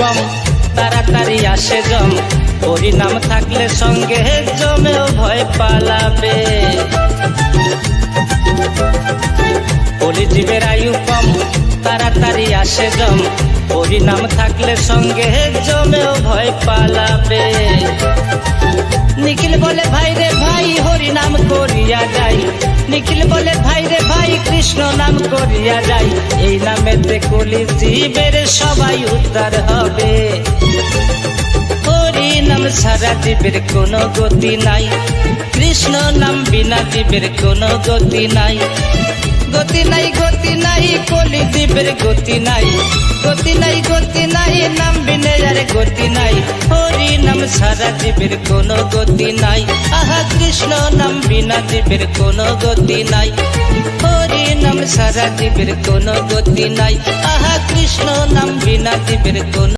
Bomb তাড়াতাড়ি আসে জম, হরি নাম থাকলে সঙ্গে জমেও ভয় পালাবে। হরি জীবের আয়ু কম তাড়াতাড়ি আসে জম, হরি নাম থাকলে সঙ্গে জমেও ভয় পালাবে। নিখিল বলে ভাই রে ভাই হরি নাম করিয়া যাই, নিখিল বলে ভাই রে ভাই কৃষ্ণ নাম করিয়া যাই, এই নামেতে কলি জীবের সবাই উদ্ধার হবে। হরি নাম ছাড়া জীবের কোনো গতি নাই, কৃষ্ণ নাম বিনা জীবের কোনো গতি নাই। গতি নাই গতি নাই কলি জীবের গতি নাই, গতি নাই গতি নাই নাম বিনে আর গতি নাই। হরি নাম ছাড়া জীবের কোনো গতি নাই, আহা কৃষ্ণ নাম বিনা জীবের কোনো গতি নাই। হরি নাম ছাড়া জীবের কোনো গতি নাই, আহা কৃষ্ণ নাম বিনা জীবের কোনো